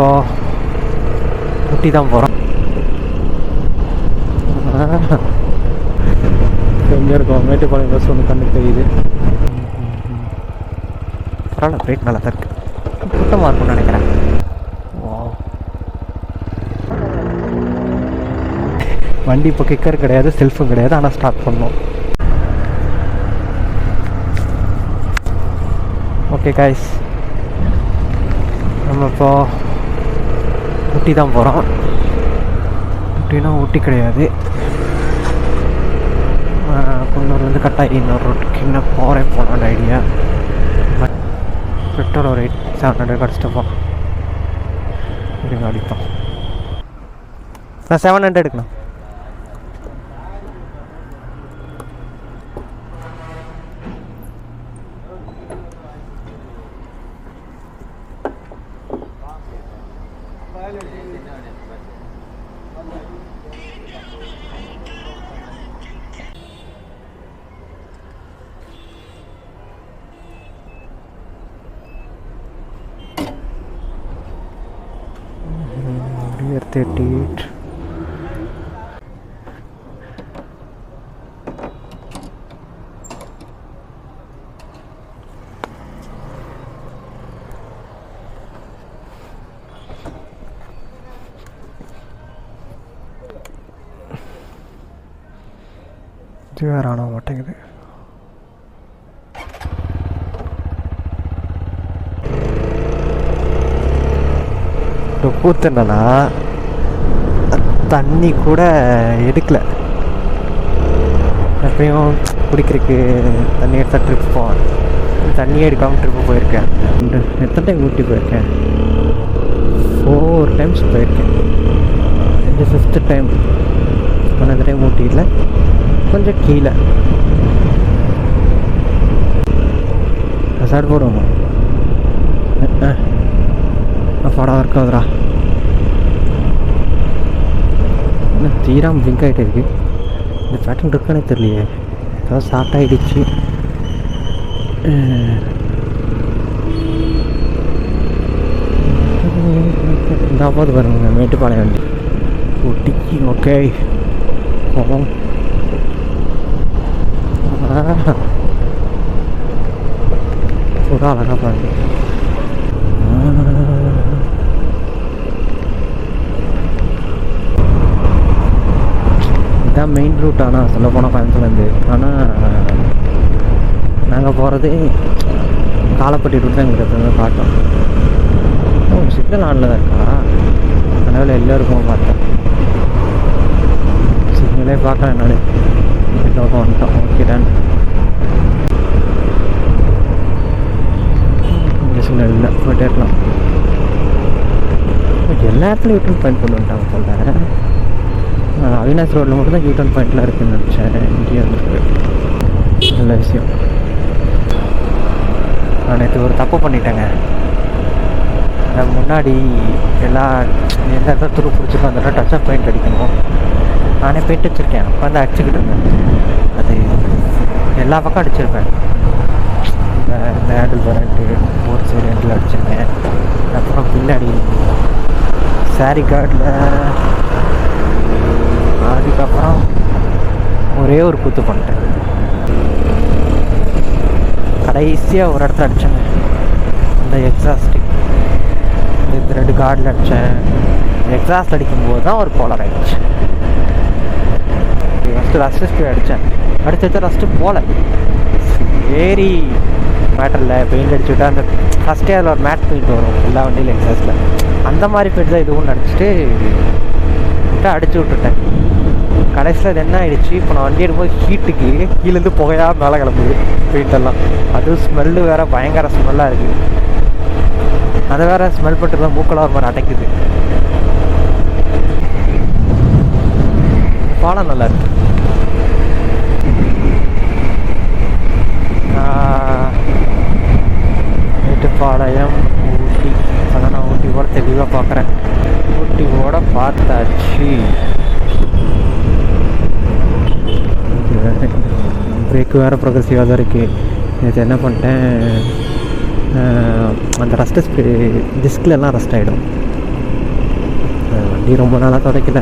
இப்போ ஊட்டி தான் போகிறோம். எங்கே இருக்கோம்? மேட்டுப்பாளையம் பஸ் ஒன்று கண்ணு தெரியுது. பரவாயில்ல, பிரேக் நல்லா தான் இருக்குது. கூட்டமாக இருக்கும்னு நினைக்கிறேன். வண்டி இப்போ கிக்கர் கிடையாது, செல்ஃபும் கிடையாது, ஆனால் ஸ்டார்ட் பண்ணோம். ஓகே காய்ஸ், நம்ம இப்போ ஊட்டி தான் போகிறோம். ஊட்டினா ஊட்டி கிடையாது, குன்னூர்லேருந்து கட்டாயி இன்னொரு ரோட்டுக்கு என்ன போகலான்னு ஐடியா. பட் பெட்ரோல் ஒரு 700 கிடச்சிட்டு போகலாம். இருங்க அடிப்போம். நான் 700 எடுக்கணும். Here 38. இது வேற ஆன மாட்டேங்குது. கூத்து என்னன்னா, தண்ணி கூட எடுக்கல. எப்பயும் குடிக்கிறதுக்கு தண்ணி எடுத்தால் ட்ரிப் போவேன். தண்ணியே எடுக்காமல் ட்ரிப்பு போயிருக்கேன். எத்தனை டைம் ஊட்டி போயிருக்கேன்? 4 times போயிருக்கேன். இது 5th டைம். அந்த டைம் ஊட்டியில் கொஞ்சம் கீழே ரெசார்ட் போடுவோம். படம் இருக்காதுரா. என்ன தீராம பிங்க் ஆகிட்டு இருக்கு. இந்த பேட்டர்ன் இருக்குன்னு தெரியலையே. ஏதாவது ஷார்ட் ஆகிடுச்சு. இந்த போது பாருங்க மேட்டுப்பாளையம் வண்டி ஊட்டிக்கு. ஓகே போவோம். ஃபுல்லாக அழகாக பாருங்க. இதுதான் மெயின் ரூட். ஆனால் சொல்ல போனால் கோயம்புத்தூர்லேருந்து. ஆனால் நாங்கள் போகிறது காலப்பட்டி ரூட் தான் எங்களுக்கு பார்த்தோம். சிக்னல் ஆனில் தான் இருக்கா? அதனால் எல்லோருக்கும் பார்த்தேன். சிக்னலே பார்க்கலாம் என்னாலே. எல்லோருக்கும் வந்துட்டோம். Okay done. இங்கே சிக்னல் இல்லை, போயிட்டே இருக்கலாம். எல்லா இடத்துலையும் யூட்டர்ன் பாயிண்ட் கொண்டு வந்துட்டாங்க சொல்கிறேன். அவினாஷ் ரோட்டில் மட்டும் தான் யூட்டர்ன் பாயிண்ட்லாம் இருக்குதுன்னு நினச்சேன். இங்கேயே வந்துருக்கு. நல்ல விஷயம். நான் நேற்று ஒரு தப்பு பண்ணிட்டேங்க. முன்னாடி எந்த இடத்துல துரு பிடிச்சிருக்கோம் அந்த இடத்துல டச் அப் பெயிண்ட் அடிக்கணும். நானே பெயிண்ட் வச்சுருக்கேன். அப்போ வந்து அடிச்சுக்கிட்டு இருந்தேன். அது எல்லா பக்கம் அடிச்சிருப்பேன். இந்த ஹேண்டில் வரண்ட்டு ஒரு சைடு ஹேண்டில் அடிச்சிருக்கேன். அப்புறம் பின்னாடி சாரி கார்டில். அதுக்கப்புறம் ஒரே ஒரு கூத்து பண்ணிட்டேன். கடைசியாக ஒரு இடத்துல அடித்தேங்க. இந்த எக்ஸாஸ்டிக் இந்த 2 கார்டில் அடித்தேன். எக்ஸாஸ்ட் அடிக்கும்போது தான் ஒரு கோலர் ஆகிடுச்சு. ஃபஸ்ட்டு ஸ்பீட் அடித்தேன். அடிச்சு ஃபஸ்ட்டு போகல. சரி மேட்டரில் பெயிண்ட் அடிச்சுவிட்டா அந்த ஃபஸ்ட்டே அதில் ஒரு மேட் பெயிண்ட் வரும் எல்லா வண்டியில் எக்ஸாஸ்டில். அந்த மாதிரி பெயிண்ட் தான் இதுவும் அடிச்சுட்டு அடிச்சு விட்டுட்டேன். கடைசியில் அது என்ன ஆகிடுச்சு, இப்போ நான் வண்டி எடுக்கும்போது ஹீட்டுக்கு கீழேருந்து புகையாக மேலே கிளம்புது பெயிண்டெல்லாம். அது ஸ்மெல்லு வேறு பயங்கர ஸ்மெல்லாக இருக்குது. அதை வேறு ஸ்மெல் பண்ணிட்டு தான் மூக்கெல்லாம் ஒரு மாதிரி அடைக்குது. பாலம் நல்லா இருக்கு. மேட்டுப்பாளையம் ஊட்டி. அதான் நான் ஊட்டி கூட தெளிவாக பார்க்குறேன். ஊட்டி கூட பார்த்தாச்சு. பிரேக்கு வேறு ப்ரோக்ரெசிவாக தான் இருக்குது. இது என்ன பண்ணிட்டேன், அந்த ரஸ்ட்டு டிஸ்கிலெல்லாம் ரஸ்ட் ஆகிடும். வண்டி ரொம்ப நாளாக துடைக்கல.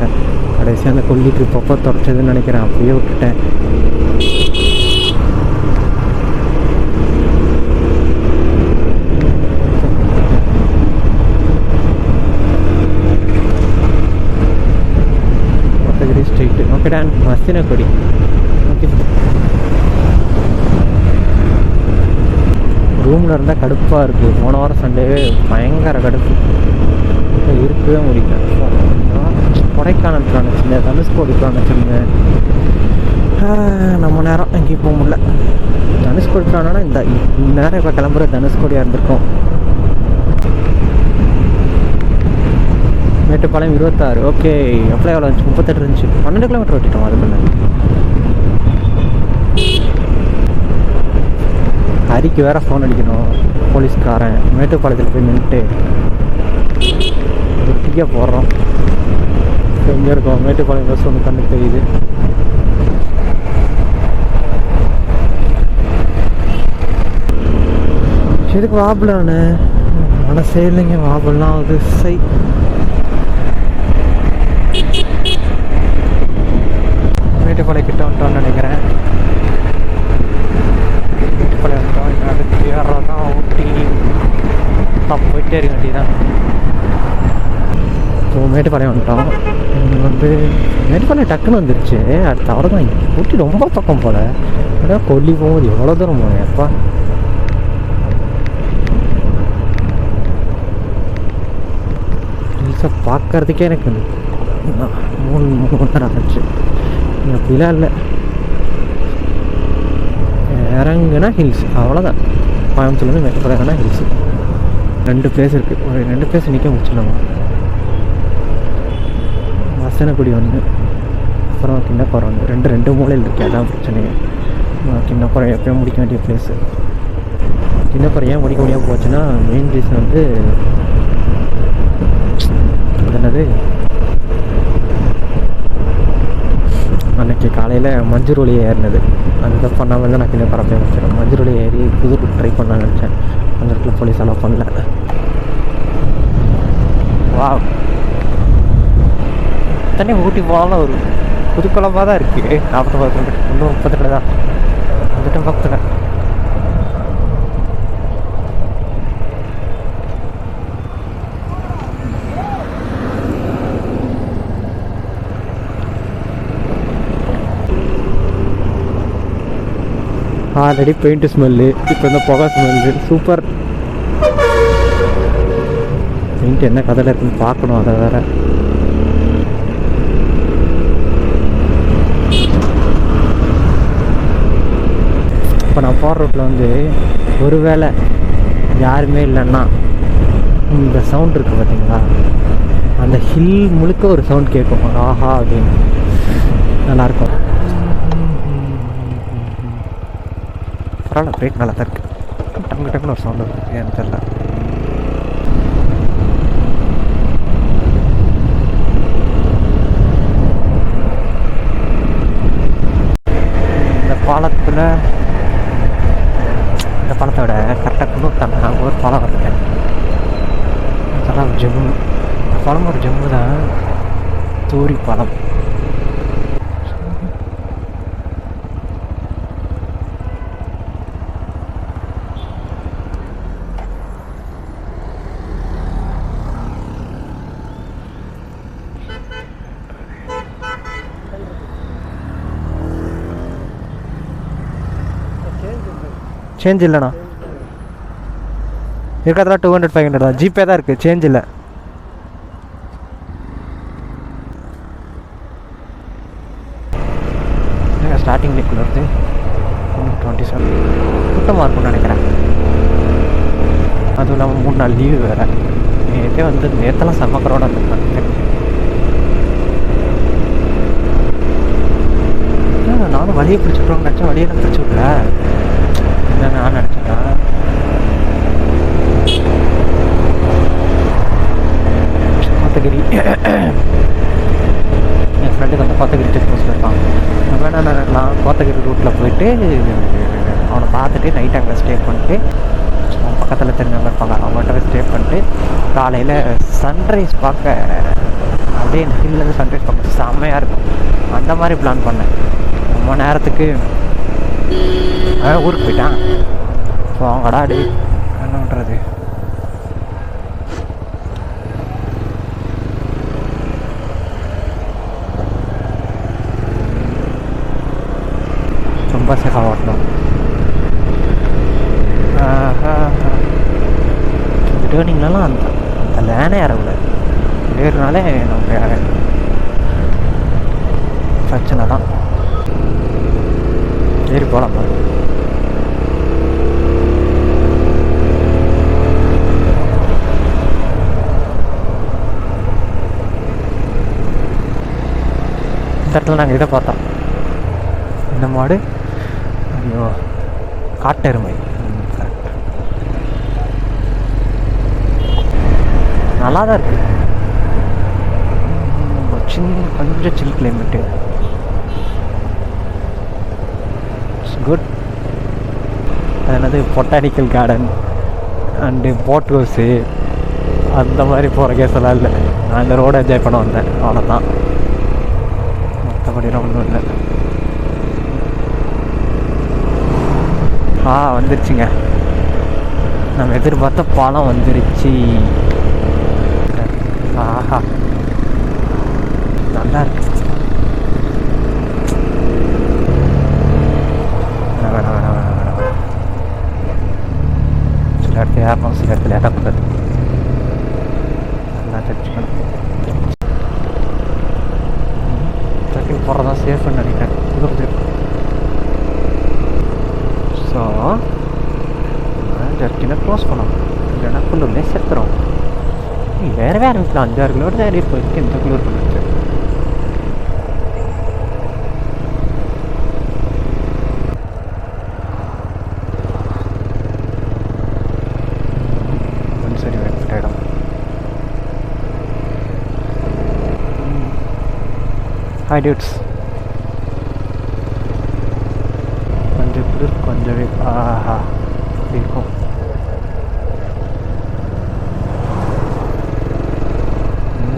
கடைசியாக அந்த கொல்லி ட்ரிப் அப்போ துடைச்சதுன்னு நினைக்கிறேன், அப்படியே விட்டுட்டேன். கோத்தகிரி ஸ்ட்ரீட்டு ஓகேடா. மசினக்குடி ஓகே. ரூமில் இருந்தால் கடுப்பாக இருக்குது. போன வாரம் சண்டே பயங்கர கடுப்பு, இருக்கவே முடியல. கொடைக்கானல் பிளான் வச்சுருந்தேன், தனுஷ்கோடி பிளான் வச்சுருந்தேன். நம்ம நேரம் எங்கேயும் போக முடியல. தனுஷ்கோடி பிளானா இந்த நேரம் இப்போ கிளம்புற தனுஷ்கோடியாக இருந்திருக்கோம். மேட்டுப்பாளையம் 26 ஓகே. அப்ளை எவ்வளோ இருந்துச்சு? 38 இருந்துச்சு. 12 கிலோமீட்டர் ஓட்டிட்டோம் அதுக்குள்ள. ஹரிக்கு வேறு ஃபோன் அடிக்கணும், போலீஸ்காரன். மேட்டுப்பாளையத்தில் போய் நின்றுட்டு ஒட்டிக்கே போடுறோம். எங்கே இருக்கோம்? மேட்டுப்பாளையம் பஸ் ஒன்று கண்ணு தெரியுது. இதுக்கு வாபலான்னு மனசே இல்லைங்க. வாபல்லாம் அது சை. மேட்டுப்பாளையம் கிட்ட வந்துட்டோம்னு நினைக்கிறேன். மேட்டுப்பாளையம் வந்துட்டோம். அதுக்கு ஏறதான் ஊட்டி போயிட்டே இருக்க வேண்டியதான். ஸோ மேட்டுப்பாளையம் வந்துட்டோம். வந்து மேட்டுப்பாளையம் டக்குன்னு வந்துருச்சு. அடுத்த அவரை தான் ஊட்டி ரொம்ப பக்கம் போல். அப்படியே கொல்லி போகும்போது எவ்வளோ தூரம் போனேன் அப்பா. ஹில்ஸை பார்க்கறதுக்கே எனக்கு 3 மணி நேரம் ஆச்சு. அப்படிலாம் இல்லை, இறங்குனா ஹில்ஸ் அவ்வளோதான். கோயம்புத்தூர்லேருந்து மேட்டுப்பாளையம்னா ஹில்ஸு. 2 பிளேஸ் இருக்குது. ஒரு 2 பிளேஸ் நிற்க முடிச்சிடலாமா. மசனக்குடி ஒன்று, அப்புறம் கிண்ணக்குறம் ஒன்று. 2 மூலையில் இருக்குது. அதான் பிரச்சனையே. கிண்ணக்குறம் எப்பயும் முடிக்க வேண்டிய பிளேஸு. கிண்ணக்குறம் ஏன் முடிக்க முடியாமல் போச்சுன்னா மெயின் ரீசன் வந்து என்னது, அன்றைக்கி காலையில் மஞ்சள் ஒளியை ஏறினது. அதுதான் பண்ணாமல் தான் நான் கிண்ணக்குறம் போய் வச்சிடறேன். மஞ்சள் ஒளியை ஏறி புது ரூட் ட்ரை பண்ணலான்னு நினச்சேன். அந்த இடத்துல போலீஸ் அலோவ் பண்ணல. வா தண்ணி ஊட்டி போகலாம். ஒரு புதுக்குழம்பாக தான் இருக்குது. 49 கிலோமீட்டர், இன்னும் 32 தான். வந்துட்டு பக்கத்தில் ஆல்ரெடி பெயிண்ட் ஸ்மெல்லு, இப்போ இந்த புகை ஸ்மெல்லு. சூப்பர். பெயிண்ட் என்ன கதையில் இருக்குன்னு பார்க்கணும். அதை வேறு இப்போ நான் போகிற ரூட்டில் வந்து ஒரு வேளை யாருமே இல்லைன்னா இந்த சவுண்ட் இருக்குது பார்த்தீங்களா, அந்த ஹில் முழுக்க ஒரு சவுண்ட் கேட்கும். ஆஹா அப்படின்னு நல்லாயிருக்கும். பரவாயில்ல, பிரேக் நல்லா தான் இருக்குது. டக்கு டக்குன்னு ஒரு சவுண்ட் இருக்குது, ஏன்னு தெரியல. இந்த பாலத்தில், இந்த பாலத்தை விட கரெக்டாக குன்னூர் ஒரு பாலம் வருது. அதெல்லாம் ஜம்மு. இந்த பாலம் ஒரு ஜம்மு தான், தூரி பாலம். சேஞ்ச் இல்லைண்ணா, இருக்கிறதெல்லாம் 200-500 தான். ஜிபே தான் இருக்குது, சேஞ்ச் இல்லை. ஸ்டார்டிங் டேக்குள்ள வருது 27. கூட்டமாக இருக்கும்னு நினைக்கிறேன். அதுவும் இல்லாமல் 3 நாள் லீவு வேறு. நேற்றே வந்து நேற்றெல்லாம் செம்மக்கரோட இருந்திருக்கேன். நானும் வழியை பிடிச்சிட்றோம்னு நினச்சேன், வழியெல்லாம் பிடிச்சி விட்ல. என்ன நான் நினச்சேன்னா கோத்தகிரி, என் ஃப்ரெண்டுக்கு வந்து கோத்தகிரி செக் போஸ்ட்டில் இருக்கான். நம்ம என்ன நினைக்கலாம், கோத்தகிரி ரூட்டில் போயிட்டு அவனை பார்த்துட்டு நைட் அங்கே ஸ்டே பண்ணிட்டு, அவன் பக்கத்தில் தெரிஞ்சவங்க இருப்பாங்க, அவங்கள்ட்ட போய் ஸ்டே பண்ணிட்டு காலையில் சன்ரைஸ் பார்க்க அப்படியே இந்த ஹில்லேருந்து சன்ரைஸ் பார்க்க செம்மையாக இருக்கும். அந்த மாதிரி பிளான் பண்ணேன். ரொம்ப நேரத்துக்கு ஊருக்கு போயிட்டான். ஸோ அவங்கடா டே என்ன பண்ணுறது. ரொம்ப சேஃபாக ஓட்டணும். இந்த டேர்னிங்லலாம் அந்த லேனே ஏறக்கூடாது. ஏறினாலே நமக்கு பிரச்சனை தான். ஏறி போகலாம். இந்த இடத்துல நாங்கள் இதை பார்த்தோம். இந்த மாடு, ஐயோ காட்டெருமை. நல்லா தான் இருக்குது. கொஞ்சம் சில் கிளைமேட்டு. It's good. அது என்னது botanical garden and boat house அந்த மாதிரி போகிற கேஸெல்லாம் இல்லை. நான் இந்த ரோடை என்ஜாய் பண்ண வந்தேன், அவ்வளோதான். மற்றபடிலாம் ஒன்றும் இல்லை. வந்துருச்சுங்க. நம்ம எதிர்பார்த்த பாலம் வந்துருச்சு. ஆஹா நல்லா இருக்கு. சில இடத்துல ஏறணும், சில இடத்துல ஏறக்கூடாது. நல்லா தெரிஞ்சுக்கணும். ட்ரெக்கிங் போகிறதான் சேஃப்னு நினைக்கிறேன். குதிர்ந்து ஸோ ஜர்க்கினை க்ளோஸ் பண்ணணும், இல்லைன்னா குளிர்லேயே செத்துறோம். வேறு ஆரம்பிக்கலாம். 5-6 கிலோமீட்டர் தான் ஏறி போயிருக்கு. இந்த குளிர் பண்ணிச்சு. சரி வெட்ட இடம். Hi dudes. கொஞ்சம் குளிர் கொஞ்சம் ஆஹா இருக்கும்.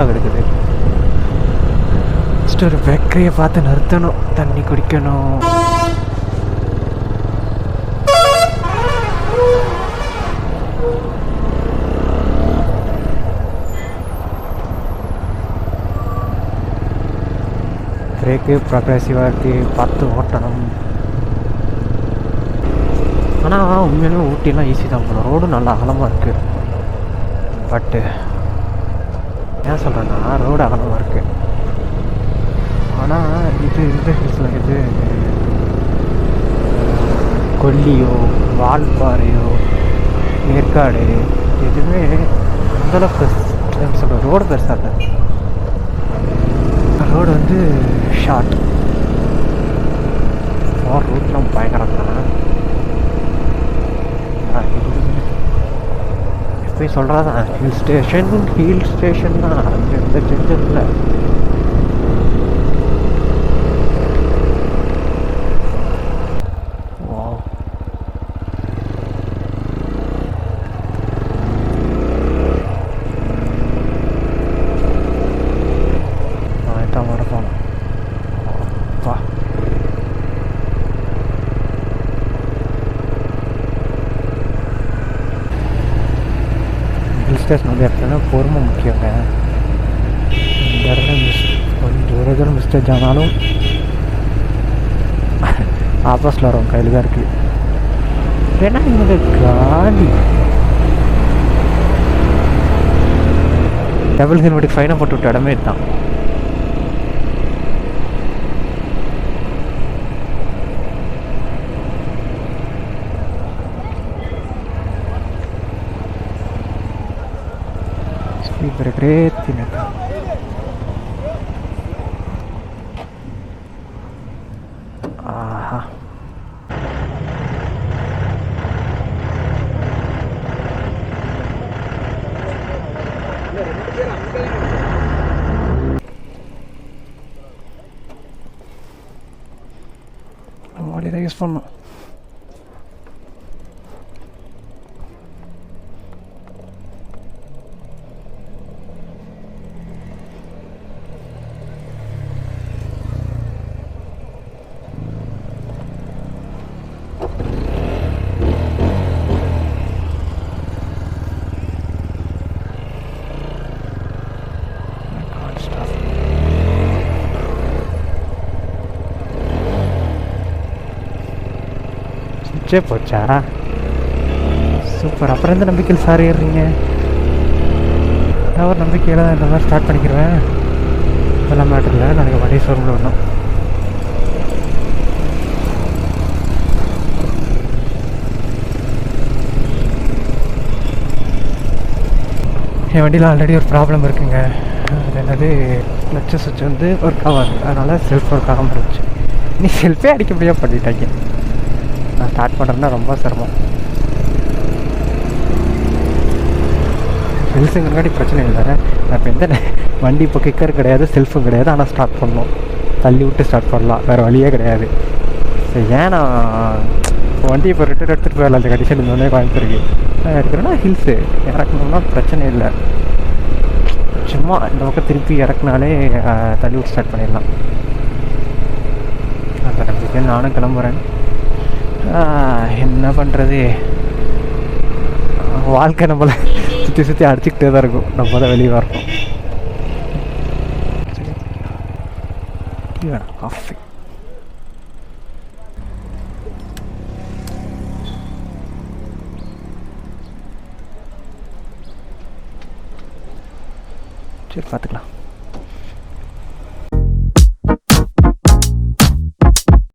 கிடைக்குது. ஃபஸ்ட்டு ஒரு பேக்கரியை பார்த்து நிறுத்தணும், தண்ணி குடிக்கணும். பிரேக்கு ப்ரொக்ரெசிவாக இருக்குது, பார்த்து ஓட்டணும். ஆனால் உண்மையிலுமே ஊட்டிலாம் ஈஸி தான் போகணும். ரோடும் நல்லா அகலமாக இருக்குது. பட்டு ஏன் சொல்கிறேன்னா ரோடு அகலமாக இருக்குது. ஆனால் இது இந்த ஹில்ஸில் இது கொல்லியோ வால்பாறையோ ஏற்காடு எதுவுமே அந்தளவுக்கு சொல்கிறேன். ரோடு பெருசாக இல்லை. ரோடு வந்து ஷார்ட். ரூட்லாம் பயங்கரம் தான். எப்பயும் சொல்கிறதான் ஹில் ஸ்டேஷன் தான். அங்கே எந்த சேஞ்சும் இல்லை. ஸ்டேஷன் வந்து இடத்துல பொறுமை முக்கியங்க. இந்த இடத்துல கொஞ்சம் தூரம் மிஸ்டேக் ஆனாலும் ஆப்போசிட்டில் வரவங்க கையில் தான் இருக்குது. ஏன்னா இங்கே காலி டபுள் ஹெல்மெட்டுக்கு ஃபைனை போட்டு விட்ட இடமே தான். Bergretti aha vale da use பண்ணனும். சுவிட்சே போச்சா? சூப்பர். அப்புறம் எந்த நம்பிக்கையில் சார் ஏறுறீங்க? நான் ஒரு நம்பிக்கையில் தான் இந்த மாதிரி ஸ்டார்ட் பண்ணிக்கிறேன். இதெல்லாம் மேட்டர் இல்லை, நாளைக்கு வண்டி ஷோரூமில் வரணும். என் வண்டியில் ஆல்ரெடி ஒரு ப்ராப்ளம் இருக்குங்க. அது என்னது, கிளட்ச் சுவிட்ச் வந்து ஒர்க் ஆகாது, அதனால் செல்ஃப் ஒர்க் ஆகாமல் இருந்துச்சு. நீ செல்ஃபே அடிக்க முடியாது பண்ணிட்டாங்க. நான் ஸ்டார்ட் பண்ணுறேன்னா ரொம்ப சிரமம். செல்ஃபுங்கிறங்காட்டி பிரச்சனை இல்லை. நான் இப்போ எந்த வண்டி இப்போ கிக்கர் கிடையாது, செல்ஃபும் கிடையாது, ஆனால் ஸ்டார்ட் பண்ணணும். தள்ளி விட்டு ஸ்டார்ட் பண்ணலாம், வேறு வழியே கிடையாது. சரி, ஏன் நான் வண்டி இப்போ ரிட்டர்ன் எடுத்துகிட்டு போயிடலாம். அந்த கண்டிஷன் இருந்தோடனே கோயம்புத்தூருக்கு நான் எடுக்கிறேன்னா ஹில்ஸு இறக்கணும்னா பிரச்சனை இல்லை. சும்மா இந்த பக்கம் திருப்பி இறக்குனாலே தள்ளி விட்டு ஸ்டார்ட் பண்ணிடலாம். அந்த நம்பிக்கை நானும் கிளம்புறேன். என்ன பண்ணுறது, வாழ்க்கை நம்மளை சுற்றி சுற்றி அடிச்சுக்கிட்டே தான் இருக்கும். நம்ம தான் வெளியே வரணும். காஃபி சரி பார்த்துக்கலாம்.